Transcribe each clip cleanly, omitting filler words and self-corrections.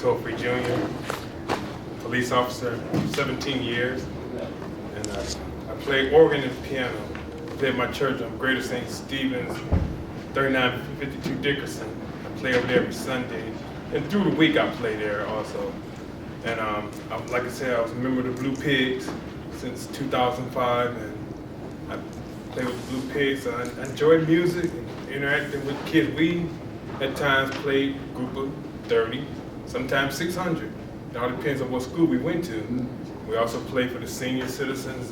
Tolefree Jr., police officer, 17 years. And I play organ and piano. I play at my church on Greater St. Stephen's, 3952 Dickerson. I play over there every Sunday. And through the week I play there also. And like I said, I was a member of the Blue Pigs since 2005. And I play with the Blue Pigs. I enjoy music and interacting with kids. We at times played a group of 30, sometimes 600. It all depends on what school we went to. We also play for the senior citizens,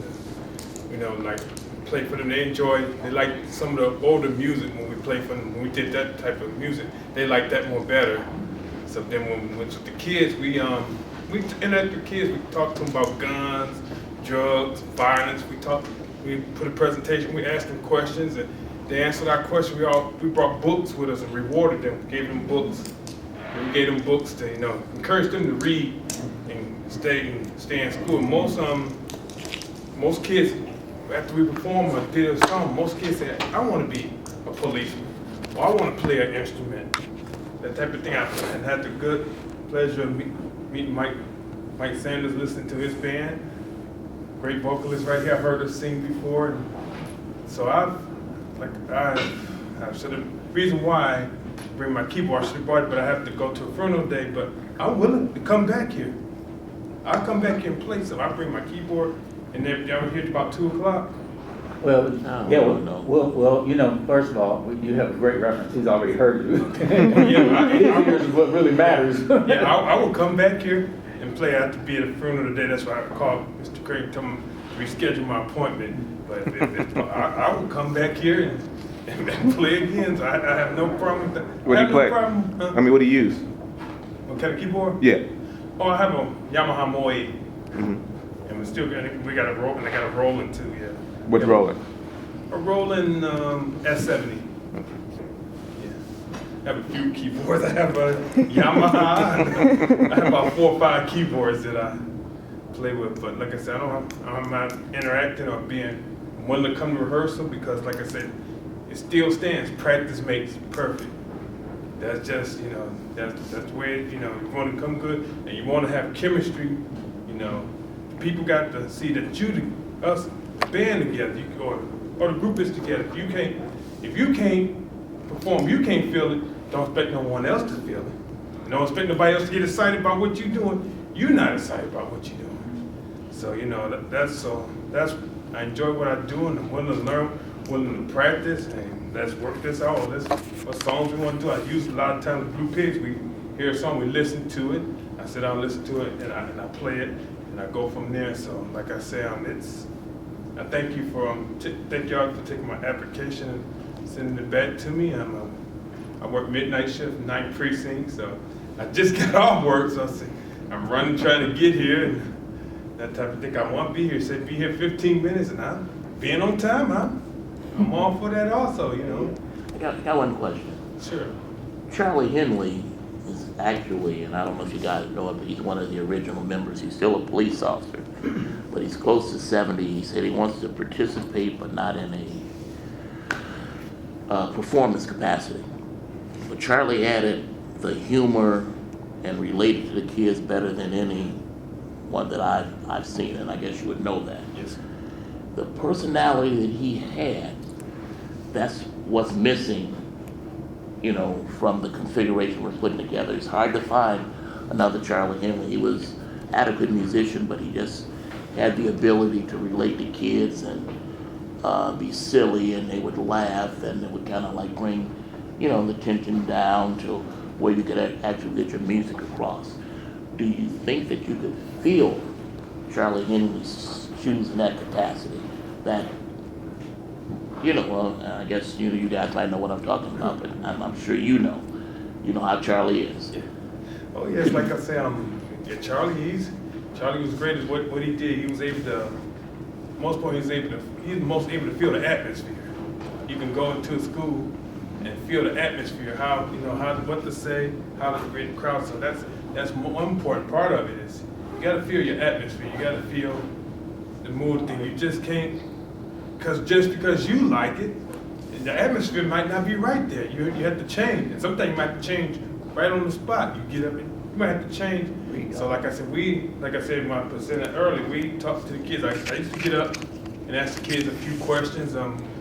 and like play for them. They like some of the older music when we play for them. When we did that type of music, they like that more better. So then when we went with the kids, we interact with kids. We talked to them about guns, drugs, violence. We put a presentation. We asked them questions, and they answered our questions. We brought books with us and rewarded them. Gave them books. We gave them books to encourage them to read and stay in school. Most kids, after we performed or did a song, most kids said, "I want to be a policeman, or I want to play an instrument." That type of thing. I had the good pleasure of meeting Mike Sanders, listening to his band. Great vocalist right here. I've heard her sing before, and so reason why I bring my keyboard, I should have brought it, but I have to go to a funeral day, but I'm willing to come back here. I'll come back here and play, so I bring my keyboard, and then y'all here about 2 o'clock. Well, first of all, you have a great reference. He's already heard you. This is what really matters. Yeah, I will come back here and play. I have to be at a funeral today. That's why I called Mr. Craig and told him to reschedule my appointment. But I will come back here and play again. So I have no problem with that. What do you play? I mean, what do you use? What kind of keyboard? Yeah. Oh, I have a Yamaha Mo 8. Mm-hmm. And we got a Roland. I got a Roland too. Yeah. What's Roland? A Roland S70. Yeah. I have a few keyboards. I have a Yamaha. I have about 4 or 5 keyboards that I play with. But like I said, I'm not interacting or being willing to come to rehearsal because, like I said, it still stands. Practice makes perfect. That's just, that's the way, if you want to come good and you want to have chemistry, people got to see that us, the band together, or the group is together. If you can't perform, you can't feel it, don't expect no one else to feel it. Don't expect nobody else to get excited about what you're doing. You're not excited about what you're doing. So, that's I enjoy what I do, and I'm willing to learn, willing to practice, and let's work this out. What songs we want to do. I use a lot of times with Blue Pigs. We hear a song, we listen to it. I sit down and listen to it, and I play it, and I go from there. So, like I say, I thank you thank y'all for taking my application and sending it back to me. I work midnight shift, 9th precinct, so I just got off work, so I'm running, trying to get here, and that type of thing. I want to be here. Said be here 15 minutes, and I'm being on time. I'm all for that also, I got one question. Sure. Charlie Henley is actually, and I don't know if you guys know it, but he's one of the original members. He's still a police officer, but he's close to 70. He said he wants to participate, but not in a performance capacity. But Charlie added the humor and related to the kids better than any one that I've seen, and I guess you would know that. Yes. The personality that he had, that's what's missing, from the configuration we're putting together. It's hard to find another Charlie Henley. He was an adequate musician, but he just had the ability to relate to kids and be silly, and they would laugh, and it would kind of like bring, the tension down to where you could actually get your music across. Do you think that you could feel Charlie Henley's shoes in that capacity? That, I guess you guys might know what I'm talking about, but I'm sure you know how Charlie is. Yeah. Oh yes, like I say, Charlie was great at what he did. He was able to, he's most able to feel the atmosphere. You can go into a school and feel the atmosphere, what to say, how to create a crowd. So that's one important part of it is you got to feel your atmosphere. You got to feel the mood thing. You just can't, because you like it, the atmosphere might not be right there. You have to change, and something might change right on the spot. You get up and you might have to change. So like I said, when I presented earlier, we talked to the kids. I used to get up and ask the kids a few questions.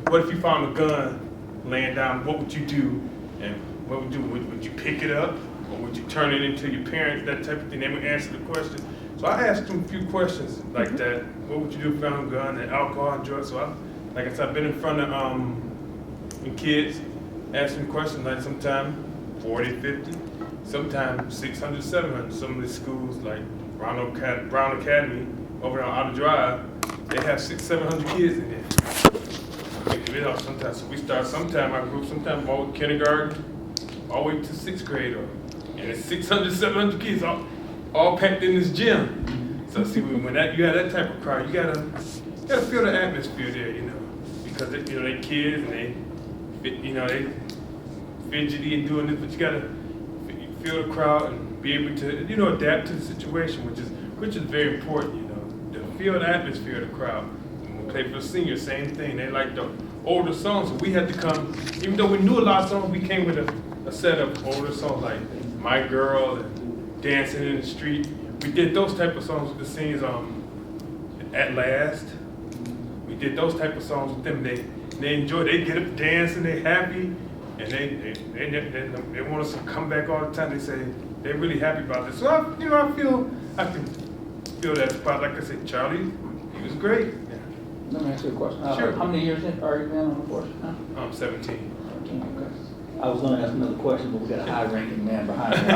What if you found a gun laying down? What would you do? And what would you do? Would you pick it up? Or would you turn it into your parents? That type of thing. They would answer the question. So I asked them a few questions like that. What would you do if you found a gun and alcohol and drugs? So like I said, I've been in front of kids, asking questions like sometimes 40, 50, sometimes 600, 700. Some of the schools like Brown Academy over on Outer Drive, they have 600, 700 kids in there. Sometimes, so we start our group, sometimes all kindergarten, all the way to 6th grade, and it's 600, 700 kids all packed in this gym. So see, when you have that type of crowd, you gotta feel the atmosphere there, because they kids and they fidgety and doing this, but you gotta feel the crowd and be able to adapt to the situation, which is very important, to feel the atmosphere of the crowd. When we play for the seniors, same thing. They like the older songs, so we had to come, even though we knew a lot of songs, we came with a set of older songs like My Girl and Dancing in the Street. We did those type of songs with the seniors. At Last, we did those type of songs with them. They enjoy. They get up dancing. They happy, and they want us to come back all the time. They say they're really happy about this. So I can feel that spot. Like I said, Charlie, he was great. Yeah. Let me ask you a question. Sure. How many years are you been on the force now? 17. 17, okay. I was going to ask another question, but we got a high-ranking man behind me.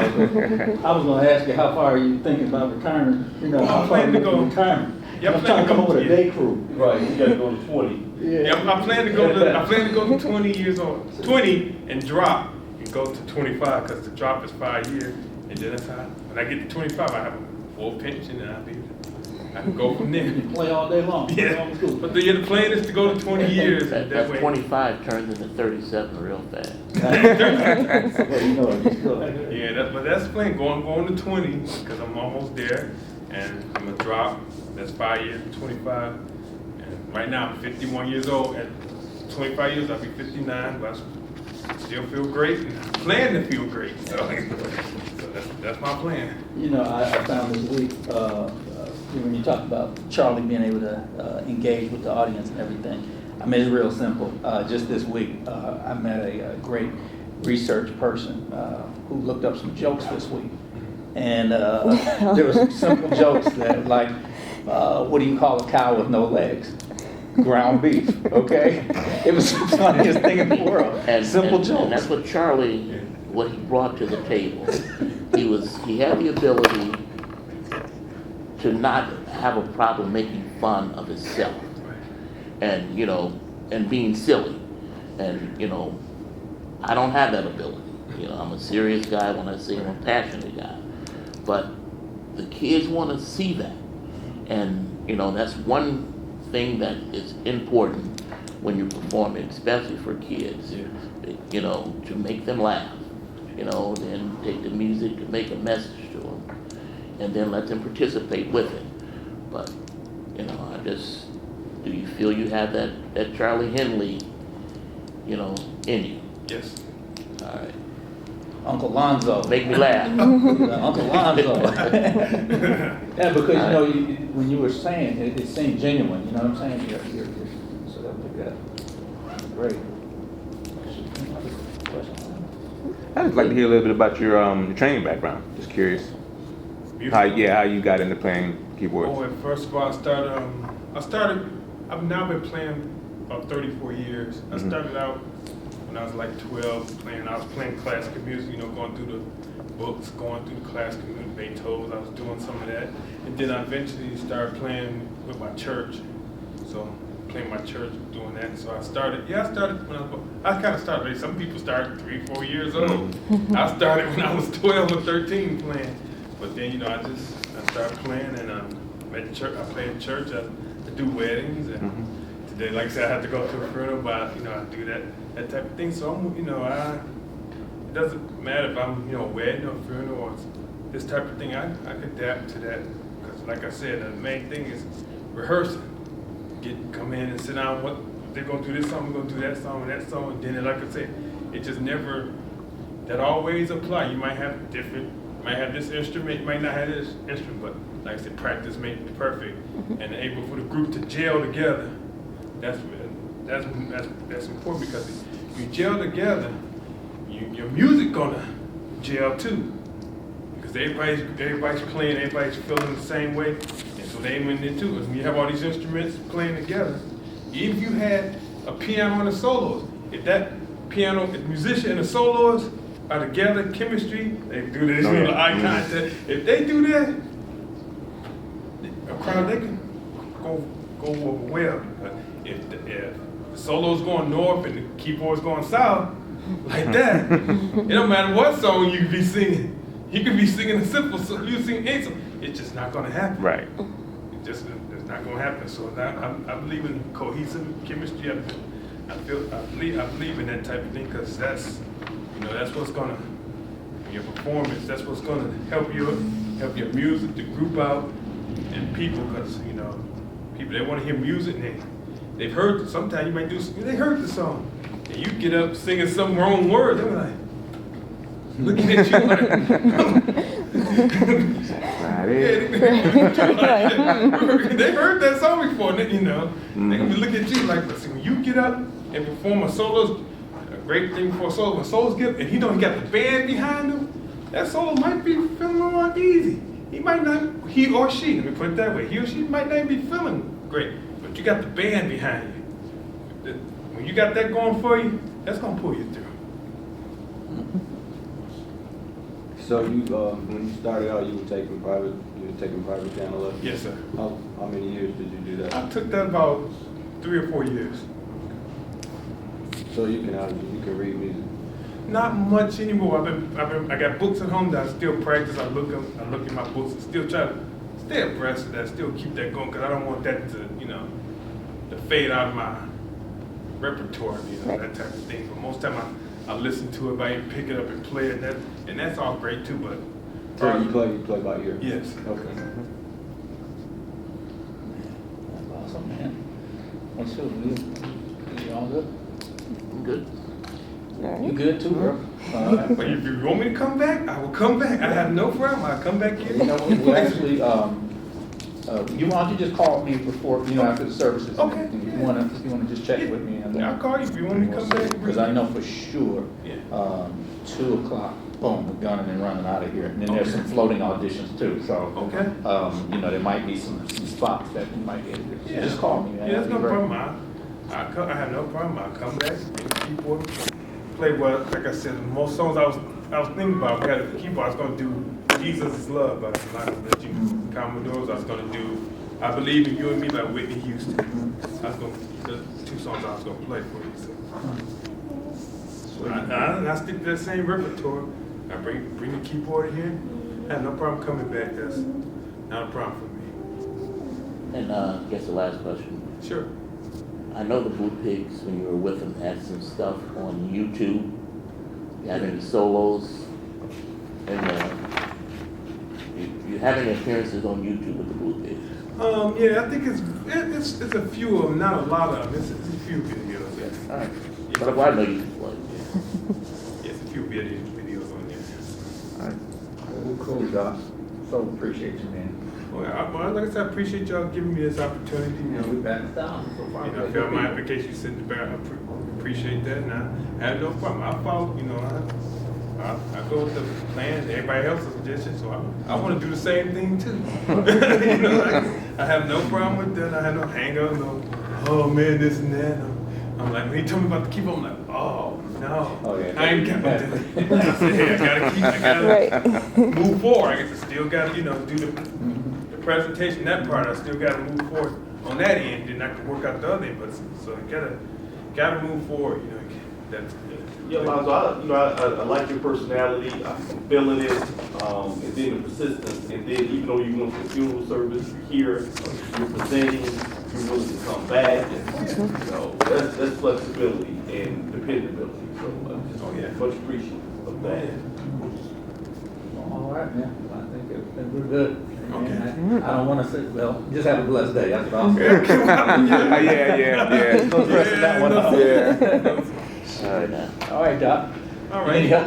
I was going to ask you, how far are you thinking about retiring? How far are you looking to retirement? Yeah, I'm trying to come up with a day crew. Right, you gotta go to 20. Yeah, I plan to go to 20 years old, 20 and drop and go to 25 because the drop is 5 years, and then that's how. When I get to 25, I have a full pension and I can go from there. You play all day long. Yeah, but the plan is to go to 20 years. That way. 25 turns into 37 real fast. Yeah, but that's the plan. Going to 20 because I'm almost there, and I'm gonna drop. That's 5 years, 25. And right now I'm 51 years old. At 25 years, I'll be 59, but I still feel great and I plan to feel great. So that's my plan. I found this week, when you talk about Charlie being able to engage with the audience and everything, I mean, it's real simple. Just this week, I met a great research person who looked up some jokes this week. And there were some simple jokes that like, what do you call a cow with no legs? Ground beef, okay? It was the funniest thing in the world. Simple jokes. And that's what Charlie, what he brought to the table. He had the ability to not have a problem making fun of himself. And, and being silly. And, I don't have that ability. I'm a serious guy when I sing, I'm a passionate guy. But the kids want to see that. And, that's one thing that is important when you're performing, especially for kids, to make them laugh, then take the music to make a message to them, and then let them participate with it. But, do you feel you have that Charlie Henley, in you? Yes. All right. Uncle Lonzo. Make me laugh. Uncle Lonzo. Yeah, because when you were saying it seemed genuine. You know what I'm saying? You're so that would be good. Great. I'd just like to hear a little bit about your training background. Just curious. How you got into playing keyboards. Oh, and first of all, I've now been playing about 34 years. I started out when I was like 12 I was playing classical music, going through the books, going through the classical music, Beethoven, I was doing some of that. And then I eventually started playing with my church. So playing my church, doing that. So I started when I kind of started, some people start 3-4 years old. I started when I was 12 or 13 playing. But then, I started playing and I play in church, I do weddings and today, like I said, I have to go to a funeral, but I do that type of thing. So it doesn't matter if I'm wedding or funeral or this type of thing. I can adapt to that because, like I said, the main thing is rehearsing. Come in and sit down. What they're gonna do this song, we're gonna do that song and that song, and then like I said, it just never that always apply. You might have different might have this instrument, might not have this instrument, but like I said, practice makes perfect, and able for the group to gel together. That's important because if you gel together, your music gonna gel too. Because everybody's playing, everybody's feeling the same way, and so they went in too. When you have all these instruments playing together, even if you had a piano and a soloist, if that piano, if the musician and the soloist are together, chemistry, they do this little eye contact. If they do that, a crowd they can go over well. If the solo's going north and the keyboard's going south, like that, it don't matter what song you could be singing. He could be singing a simple song, you sing a song. It's just not gonna happen. Right. It's not gonna happen. So I believe in cohesive chemistry. I believe in that type of thing because that's what's gonna, your performance, that's what's gonna help your music, the group out, and people, because people, they want to hear music and they've heard, sometimes you might do, they heard the song, and you get up singing some wrong word, they're like, looking at you like, they heard that song before, and they gonna be looking at you like, listen, when you get up and perform a solo, a great thing for a solo, when solos get, and he got the band behind him, that solo might be feeling a little uneasy. He might not, he or she, let me put it that way, he or she might not be feeling great, but you got the band behind you. When you got that going for you, that's gonna pull you through. So you, when you started out, you were taking private piano lessons? Yes, sir. How many years did you do that? I took that about 3 or 4 years. So you can read music? Not much anymore. I got books at home that I still practice. I look at my books and still try to stay abreast of that, still keep that going, because I don't want that to, to fade out of my repertoire, that type of thing. But most time I listen to it, I pick it up and play it, and that's all great too, but. So you play by ear? Yes. Okay. That's awesome, man. What's up, you all good? I'm good. You good too, bro? All right. But if you want me to come back, I will come back. I have no problem. I'll come back here. Well, actually, why don't you just call me before, after the services? Okay. If you wanna just check with me. And I'll call you if you want me to come back. Because I know for sure, Yeah. 2 o'clock, boom, we're gunning and running out of here. And then there's some floating auditions too, so. Okay. There might be some spots that you might get. So Yeah. just call me, man. Yeah, that's no That'd be great. problem. I have no problem. I'll come back, play the keyboard, play what, like I said, most songs I was thinking about. We had a keyboard. I was gonna do Jesus is Love by the Commodores. I was gonna do I Believe in You and Me by Whitney Houston. I was gonna, the 2 songs I was gonna play for you. So I stick to that same repertoire. I bring the keyboard here. I have no problem coming back. That's not a problem for me. And I guess the last question. Sure. I know the Blue Pigs, when you were with them, had some stuff on YouTube. You had any solos? And you have any appearances on YouTube with the Blue Pigs? Yeah, I think it's a few of them, not a lot of them. It's a few videos. Yeah. All right. Yeah. But I know you can play. Yes, a few videos on there. All right. Well, cool, Doc. So appreciate you, man. Well, like I said, I appreciate y'all giving me this opportunity. We back down so far. I felt my application sent it back. I appreciate that, and I have no problem. I follow, I go with the plan, everybody else's suggestion, so I want to do the same thing too. I have no problem with that. I have no hang up, oh man, this and that. I'm like, when he told me about the keyboard, I'm like, oh no, I ain't got to do it. I said, hey, I gotta move forward. I still gotta, do the presentation, that part. I still gotta move forward on that end, and I can work out the other end. But so you gotta move forward. That's Yeah, Alonzo, I like your personality. I'm feeling it, and then the persistence, and then even though you went to the funeral service here, you're presenting, you're willing to come back, and that's flexibility and dependability. So much appreciative of that. All right, man. I think it's been pretty good. Okay. I don't want to say, well, just have a blessed day. That's what I'll say. Yeah. No pressing that one off. Yeah. All right now. All right, Doc. all You need right. help with